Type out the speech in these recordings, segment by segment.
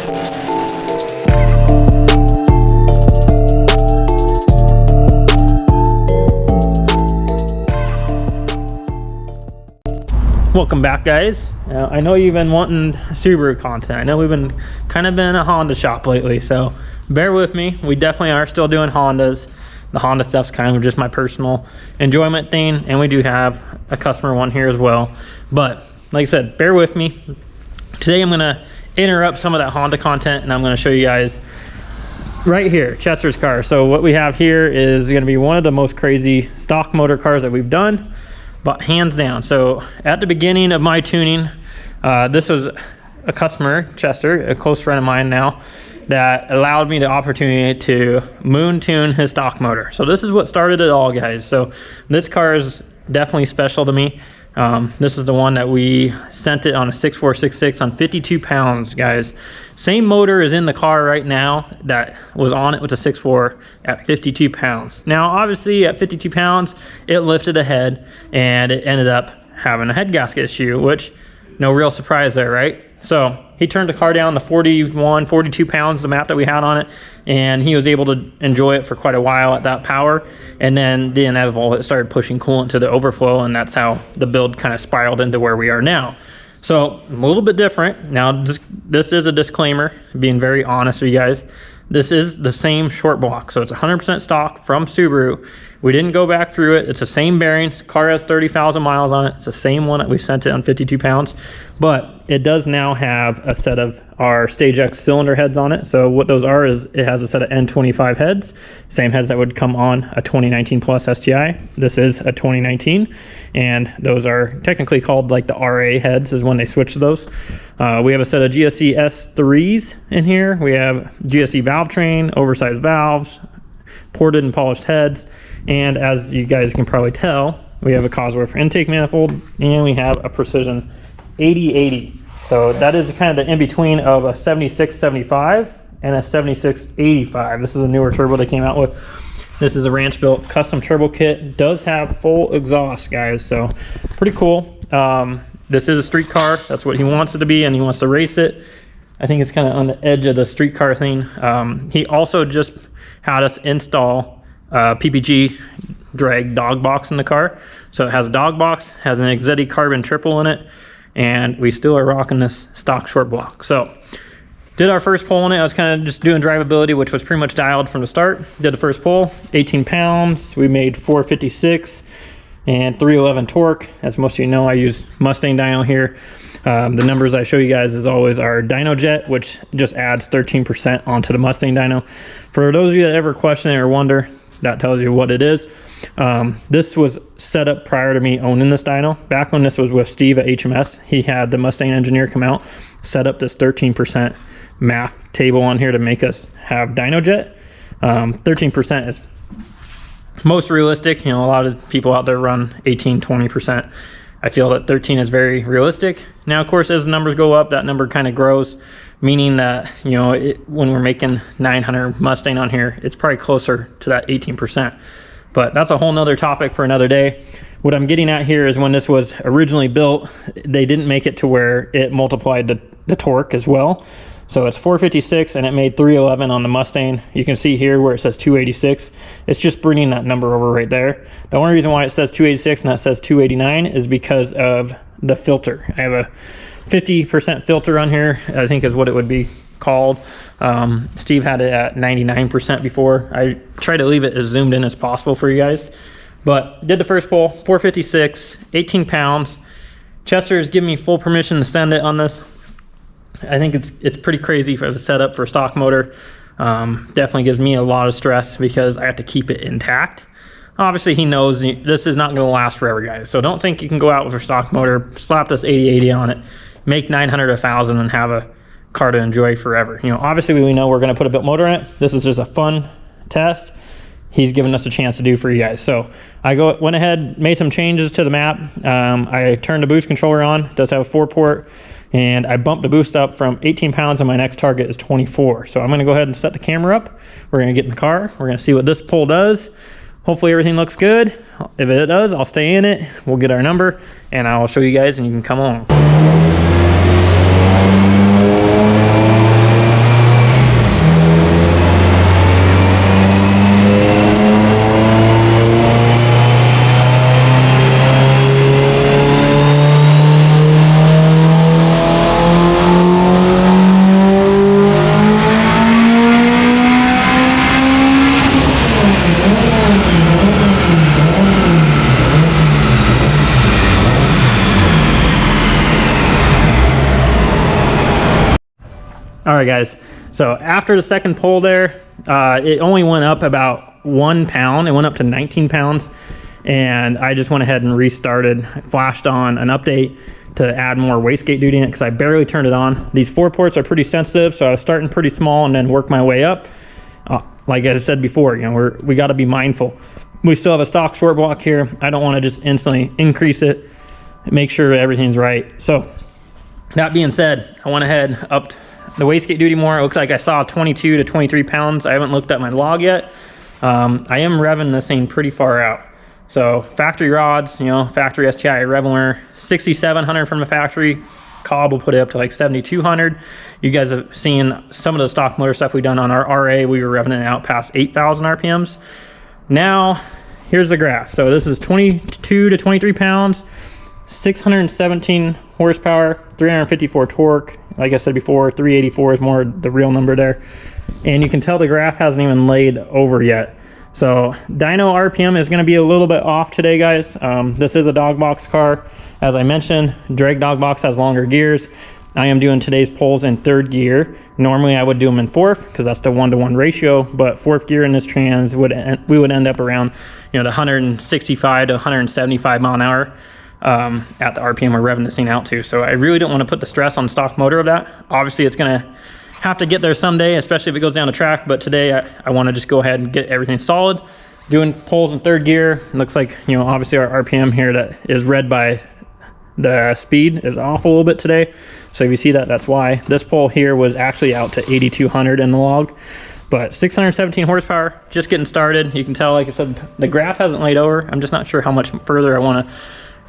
Welcome back, guys. I know you've been wanting Subaru content. I know we've been been a Honda shop lately, so bear with me. We definitely are still doing Hondas. The Honda stuff's kind of just my personal enjoyment thing, and we do have a customer one here as well. But like I said, bear with me. Today I'm gonna interrupt some of that Honda content, and I'm gonna show you guys right here, Chester's car. So what we have here is gonna be one of the most crazy stock motor cars that we've done, but hands down. So at the beginning of my tuning, this was a customer, Chester, a close friend of mine now, that allowed me the opportunity to moon tune his stock motor. So this is what started it all, guys. So this car is definitely special to me. This is the one that we sent it on a 6466 on 52 pounds, guys. Same motor is in the car right now that was on it with the 6.4 at 52 pounds. Now, obviously at 52 pounds, it lifted the head and it ended up having a head gasket issue, which no real surprise there, right? So he turned the car down to 41, 42 pounds, the map that we had on it, and he was able to enjoy it for quite a while at that power. And then the inevitable, it started pushing coolant to the overflow, and that's how the build kind of spiraled into where we are now. So a little bit different. Now, this is a disclaimer, being very honest with you guys. This is the same Shortblock, so it's 100% stock from Subaru. We didn't go back through it. It's the same bearings. The car has 30,000 miles on it. It's the same one that we sent it on 52 pounds, but it does now have a set of our Stage X cylinder heads on it. So what those are is it has a set of N25 heads, same heads that would come on a 2019 Plus STI. This is a 2019, and those are technically called like the RA heads is when they switch to those. We have a set of GSC S3s in here. We have GSC valve train, oversized valves, ported and polished heads, and as you guys can probably tell, we have a Cosworth intake manifold, and we have a Precision 8080. So that is kind of the in-between of a 7675 and a 7685. This is a newer turbo they came out with. This is a Ranchbuilt custom turbo kit. It does have full exhaust, guys, so pretty cool. This is a street car. That's what he wants it to be, and he wants to race it. I think it's kind of on the edge of the street car thing. He also just had us install PPG drag Dogbox in the car. So it has a Dogbox, has an Exedy carbon triple in it, and we still are rocking this stock Shortblock. So did our first pull on it. I was kind of just doing drivability, which was pretty much dialed from the start. Did the first pull, 18 pounds. We made 456 and 311 torque. As most of you know, I use Mustang dyno here. The numbers I show you guys is always our dyno jet, which just adds 13% onto the Mustang dyno. For those of you that ever question it or wonder, that tells you what it is. This was set up prior to me owning this dyno. Back when this was with Steve at HMS, he had the Mustang engineer come out, set up this 13% math table on here to make us have dyno jet. 13% is most realistic. You know, a lot of people out there run 18, 20%. I feel that 13 is very realistic. Now, of course, as the numbers go up, that number kind of grows, meaning that, you know, when we're making 900 Mustang on here, it's probably closer to that 18%. But that's a whole nother topic for another day. What I'm getting at here is when this was originally built, they didn't make it to where it multiplied the torque as well. So it's 456 and it made 311 on the Mustang. You can see here where it says 286. It's just bringing that number over right there. The only reason why it says 286 and that says 289 is because of the filter. I have a 50% filter on here, I think is what it would be called. Steve had it at 99% before. I try to leave it as zoomed in as possible for you guys. But did the first pull, 456, 18 pounds. Chester's giving me full permission to send it on this. I think it's pretty crazy for the setup for a stock motor. Definitely gives me a lot of stress because I have to keep it intact. Obviously, he knows this is not going to last forever, guys. So don't think you can go out with a stock motor, slap this 8080 on it, make 900, 1,000, and have a car to enjoy forever. You know, obviously we know we're going to put a built motor in it. This is just a fun test he's given us a chance to do for you guys. So I went ahead, made some changes to the map. I turned the boost controller on. It does have a 4-port. And I bumped the boost up from 18 pounds and my next target is 24. So I'm gonna go ahead and set the camera up. We're gonna get in the car. We're gonna see what this pull does. Hopefully everything looks good. If it does, I'll stay in it. We'll get our number and I'll show you guys and you can come along. All right, guys. So after the second pull there, it only went up about 1 pound. It went up to 19 pounds. And I just went ahead and restarted. I flashed on an update to add more wastegate duty in it because I barely turned it on. These 4 ports are pretty sensitive, so I was starting pretty small and then work my way up. Like I said before, you know, we got to be mindful. We still have a stock short block here. I don't want to just instantly increase it, make sure everything's right. So that being said, I went ahead, upped the wastegate duty more. It looks like I saw 22 to 23 pounds. I haven't looked at my log yet. I am revving this thing pretty far out. So factory rods, you know, factory STI Reveler, 6,700 from the factory. Cobb will put it up to like 7,200. You guys have seen some of the stock motor stuff we've done on our RA. We were revving it out past 8,000 RPMs. Now, here's the graph. So this is 22 to 23 pounds, 617 horsepower, 354 torque. Like I said before, 384 is more the real number there. And you can tell the graph hasn't even laid over yet. So dyno RPM is going to be a little bit off today, guys. This is a Dogbox car. As I mentioned, drag Dogbox has longer gears. I am doing today's pulls in 3rd gear. Normally I would do them in 4th because that's the 1-to-1 ratio, but 4th gear in this trans we would end up around, you know, the 165 to 175 mile an hour at the RPM we're revving this thing out to. So I really don't want to put the stress on the stock motor of that. Obviously it's going to have to get there someday, especially if it goes down the track, but today I want to just go ahead and get everything solid. Doing pulls in 3rd gear. It looks like, you know, obviously our RPM here that is read by the speed is off a little bit today. So if you see that, that's why. This pull here was actually out to 8,200 in the log, but 617 horsepower, just getting started. You can tell, like I said, the graph hasn't laid over. I'm just not sure how much further I want to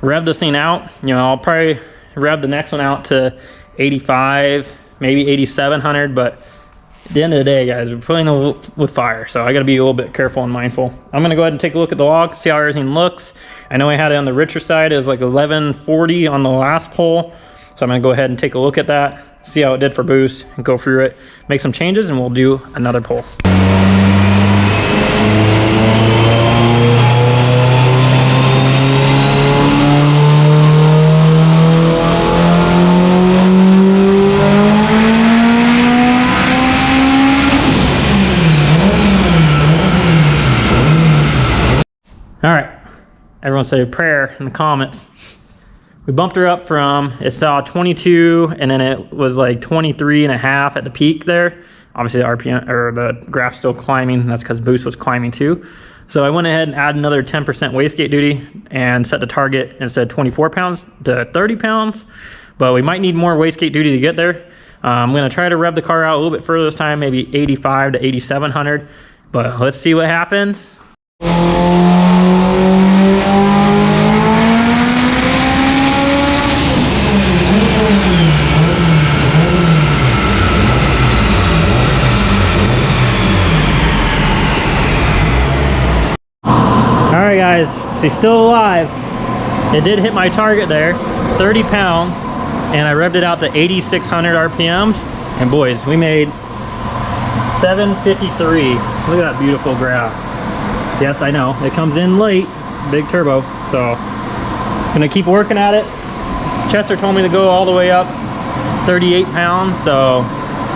rev this thing out. You know, I'll probably rev the next one out to 85, maybe 8,700, but at the end of the day, guys, we're playing with fire, so I got to be a little bit careful and mindful. I'm going to go ahead and take a look at the log, see how everything looks. I know I had it on the richer side. It was like 1140 on the last pull, so I'm going to go ahead and take a look at that, see how it did for boost, and go through it, make some changes, and we'll do another pull. All right, everyone say a prayer in the comments. We bumped her up from, it saw 22 and then it was like 23 and a half at the peak there. Obviously the RPM or the graph's still climbing. That's because boost was climbing too. So I went ahead and added another 10% wastegate duty and set the target instead of 24 pounds to 30 pounds. But we might need more wastegate duty to get there. I'm gonna try to rev the car out a little bit further this time, maybe 85 to 8,700. But let's see what happens. Alright guys, she's still alive. It did hit my target there, 30 pounds, and I revved it out to 8,600 RPMs. And boys, we made 753. Look at that beautiful graph. Yes, I know, it comes in late, big turbo, so gonna keep working at it. Chester told me to go all the way up 38 pounds, so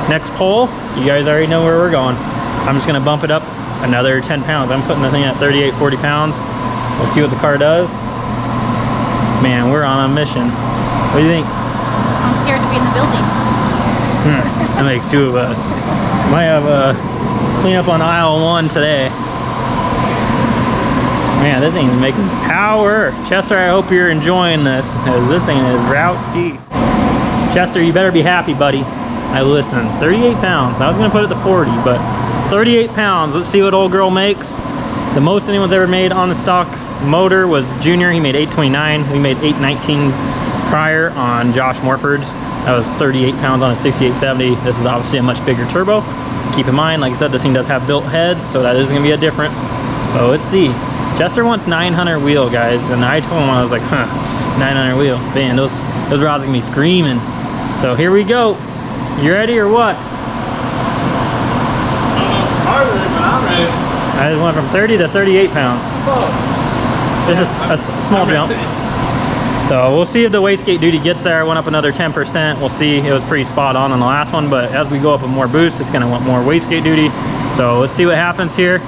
next pull, you guys already know where we're going. I'm just gonna bump it up another 10 pounds. I'm putting the thing at 38, 40 pounds. We'll see what the car does. Man, we're on a mission. What do you think? I'm scared to be in the building. That makes 2 of us. Might have a cleanup on aisle 1 today. Man, this thing's making power. Chester, I hope you're enjoying this, because this thing is rowdy. Chester, you better be happy, buddy. I listened. 38 pounds. I was going to put it to 40, but 38 pounds. Let's see what old girl makes. The most anyone's ever made on the stock motor was Junior. He made 829. We made 819 prior on Josh Morford's. That was 38 pounds on a 6870. This is obviously a much bigger turbo. Keep in mind, like I said, this thing does have built heads, so that is going to be a difference. So let's see. Chester wants 900 wheel, guys, and I told him, I was like, 900 wheel. Man, those rods gonna be screaming. So here we go. You ready or what? Harder, but I'm ready. I just went from 30 to 38 pounds. It's just a small jump. So we'll see if the wastegate duty gets there. Went up another 10%. We'll see. It was pretty spot on the last one, but as we go up with more boost, it's gonna want more wastegate duty. So let's see what happens here.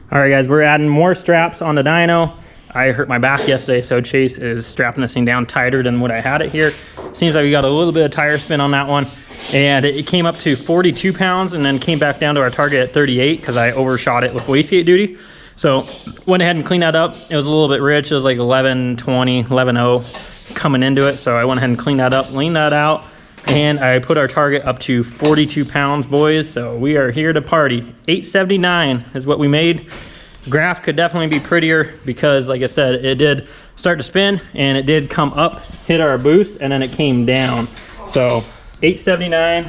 All right, guys, we're adding more straps on the dyno. I hurt my back yesterday, so Chase is strapping this thing down tighter than what I had it here. Seems like we got a little bit of tire spin on that one, and it came up to 42 pounds and then came back down to our target at 38 because I overshot it with wastegate duty. So went ahead and cleaned that up. It was a little bit rich. It was like 1120, 11.0 coming into it. So I went ahead and cleaned that up, leaned that out, and I put our target up to 42 pounds, boys. So we are here to party. 879 is what we made. Graph could definitely be prettier because, like I said, it did start to spin and it did come up, hit our boost, and then it came down. So 879,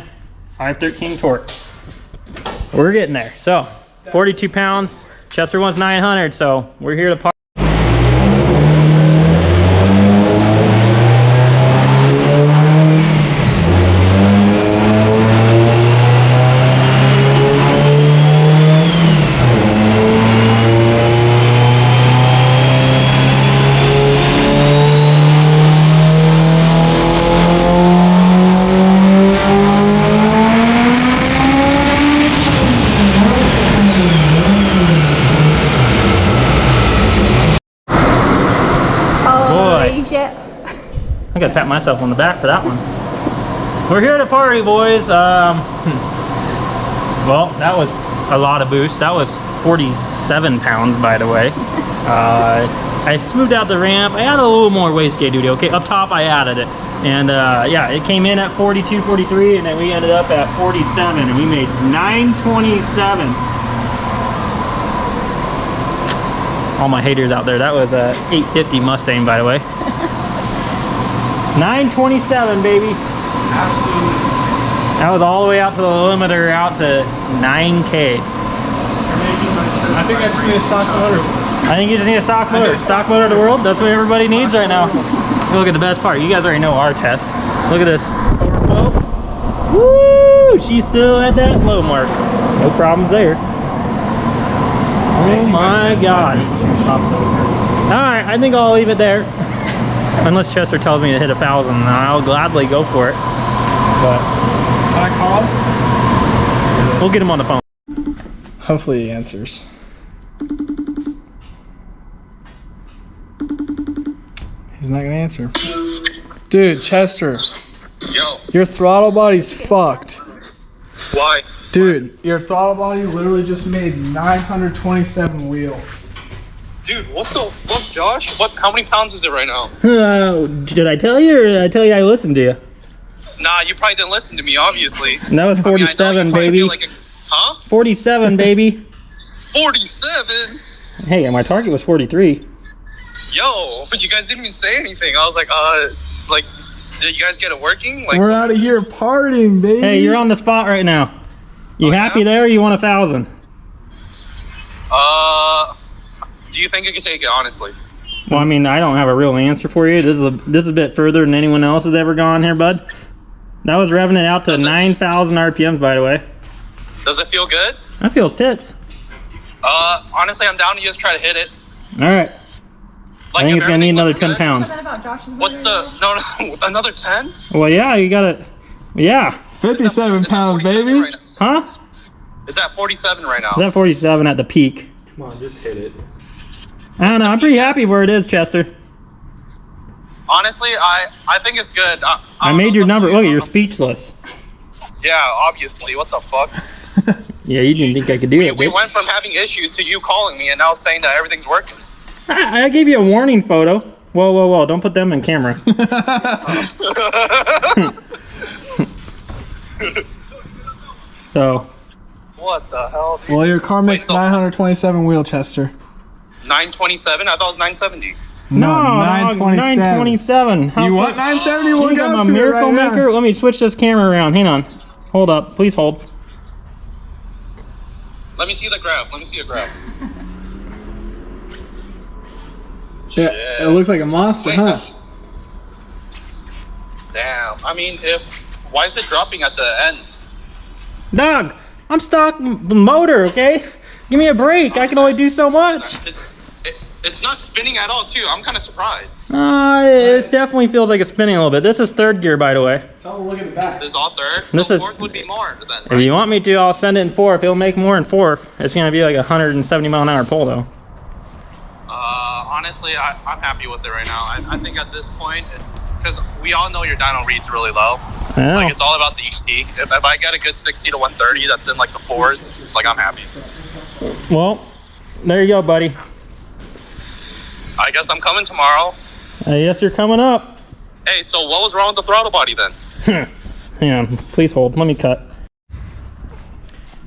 513 torque. We're getting there. So 42 pounds. Chester wants 900, so we're here to party. I gotta pat myself on the back for that one. We're here to party, boys. Well, that was a lot of boost. That was 47 pounds, by the way. I smoothed out the ramp. I added a little more wastegate duty. Okay, up top I added it. And yeah, it came in at 42, 43, and then we ended up at 47, and we made 927. All my haters out there, that was a 850 Mustang, by the way. 927, baby. Absolutely. That was all the way out to the limiter, out to 9K. I think I just need a stock motor. I think you just need a stock motor. Stock motor of the world. That's what everybody needs right now. Look at the best part. You guys already know our test. Look at this. Overflow. Woo! She's still at that low mark. No problems there. Oh my God. All right, I think I'll leave it there. Unless Chester tells me to hit 1,000, I'll gladly go for it. But Can I call him? we'll get him on the phone. Hopefully he answers. He's not gonna answer. Dude, Chester. Yo. Your throttle body's fucked. Why? Dude, your throttle body literally just made 927 wheel. Dude, what the fuck, Josh? How many pounds is it right now? Did I tell you, or did I tell you I listened to you? Nah, you probably didn't listen to me, obviously. And that was 47, baby. Huh? 47, baby. 47? Hey, my target was 43. Yo, but you guys didn't even say anything. I was like, did you guys get it working? Like, We're out of here partying, baby. Hey, you're on the spot right now. You happy there, or you want 1,000? do you think you can take it, honestly? Well, I mean, I don't have a real answer for you. This is a bit further than anyone else has ever gone here, bud. That was revving it out to 9,000 RPMs, by the way. Does it feel good? That feels tits. Honestly, I'm down to just try to hit it. All right. Like, I think if it's gonna need everything another looks 10 good- pounds. What's the no another 10? Well, yeah, you got it. Yeah. 57 pounds, baby. Right now. Huh? It's at 47 right now. Is that 47 at the peak? Come on, just hit it. I don't know. I'm pretty happy where it is, Chester. Honestly, I think it's good. I made your number. Look, you're speechless. Yeah, obviously. What the fuck? Yeah, you didn't think I could do it. We went from having issues to you calling me and now saying that everything's working. I gave you a warning photo. Whoa. Don't put them in camera. So. What the hell, dude? Well, your car makes 927 wheel, Chester. 927? I thought it was 970. No, 927. You want 970? We'll You think go I'm a to it miracle right maker? now. Let me switch this camera around. Hang on. Hold up. Please hold. Let me see the graph. Let me see a graph. Yeah, it looks like a monster, huh? Damn. I mean, why is it dropping at the end? Dog, I'm stock motor, okay? Give me a break. I can only do so much. It's not spinning at all, too. I'm kind of surprised. It definitely feels like it's spinning a little bit. This is third gear, by the way. Tell them to look at the back. This is all third? This So is- fourth would be more then, If you want me to, I'll send it in fourth. It'll make more in fourth. It's going to be like a 170 mile an hour pull, though. Honestly, I'm happy with it right now. I think at this point, it's because we all know your dyno read's really low. Yeah. Like, it's all about the ET. If I get a good 60 to 130 that's in like the fours, like, I'm happy. Well, there you go, buddy. I guess I'm coming tomorrow. Yes, you're coming up. Hey, so what was wrong with the throttle body then? Hang on. Please hold. Let me cut.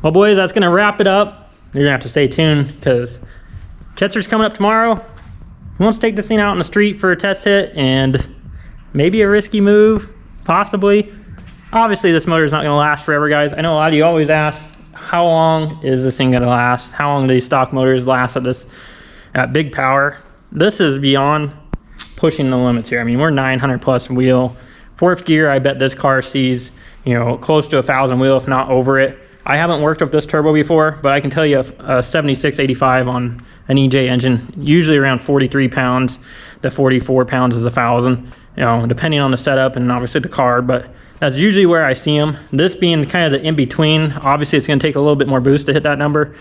Well, boys, that's going to wrap it up. You're going to have to stay tuned because Chester's coming up tomorrow. He wants to take this thing out in the street for a test hit and maybe a risky move, possibly. Obviously, this motor is not going to last forever, guys. I know a lot of you always ask, how long is this thing going to last? How long do these stock motors last at big power? This is beyond pushing the limits here. I mean, we're 900 plus wheel. Fourth gear, I bet this car sees, you know, close to 1,000 wheel, if not over it. I haven't worked with this turbo before, but I can tell you a 7685 on an EJ engine, usually around 43 pounds to 44 pounds is 1,000, you know, depending on the setup and obviously the car, but that's usually where I see them. This being kind of the in-between, obviously it's going to take a little bit more boost to hit that number.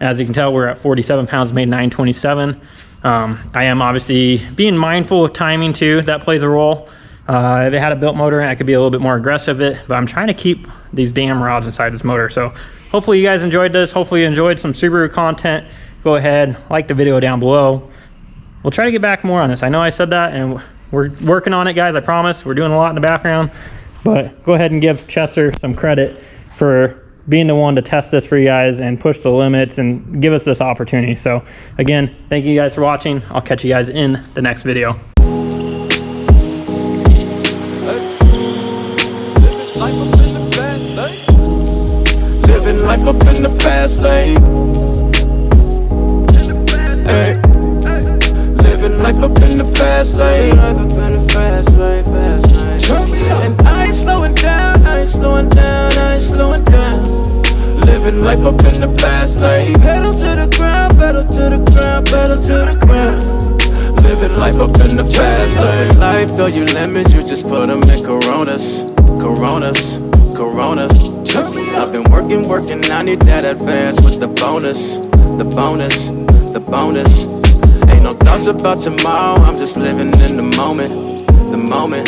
As you can tell, we're at 47 pounds, made 927. I am obviously being mindful of timing too. That plays a role. If it had a built motor, I could be a little bit more aggressive with it, but I'm trying to keep these damn rods inside this motor. So hopefully you guys enjoyed this. Hopefully you enjoyed some Subaru content. Go ahead, like the video down below. We'll try to get back more on this. I know I said that and we're working on it, guys. I promise. We're doing a lot in the background, but go ahead and give Chester some credit for being the one to test this for you guys and push the limits and give us this opportunity. So again, thank you guys for watching. I'll catch you guys in the next video. Living life up in the fast lane. Hey. Living life up in the fast lane. And I ain't slowing down, I ain't slowing down, I ain't slowing down. Living life up in the fast lane. Pedal to the ground, pedal to the ground, pedal to the ground. Living life up in the fast lane. Life, though you limit, you just put them in Coronas, Coronas, Coronas. I've been working, I need that advance with the bonus, the bonus, the bonus. Ain't no thoughts about tomorrow, I'm just living in the moment, the moment,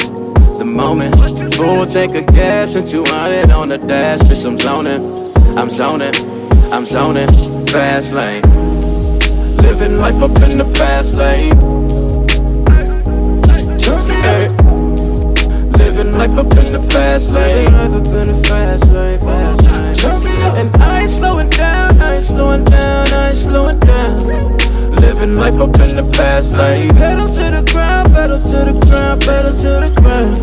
the moment. Full tank of gas and 200 on the dash, bitch, I'm zoning, I'm zoning, I'm zoning. Fast lane, living life up in the fast lane. Hey. Living life up in the fast lane. Life up in the fast lane, fast lane. And I ain't slowing down, I ain't slowing down, I ain't slowing down. Living life up in the fast lane. Pedal to the ground, pedal to the ground, pedal to the ground.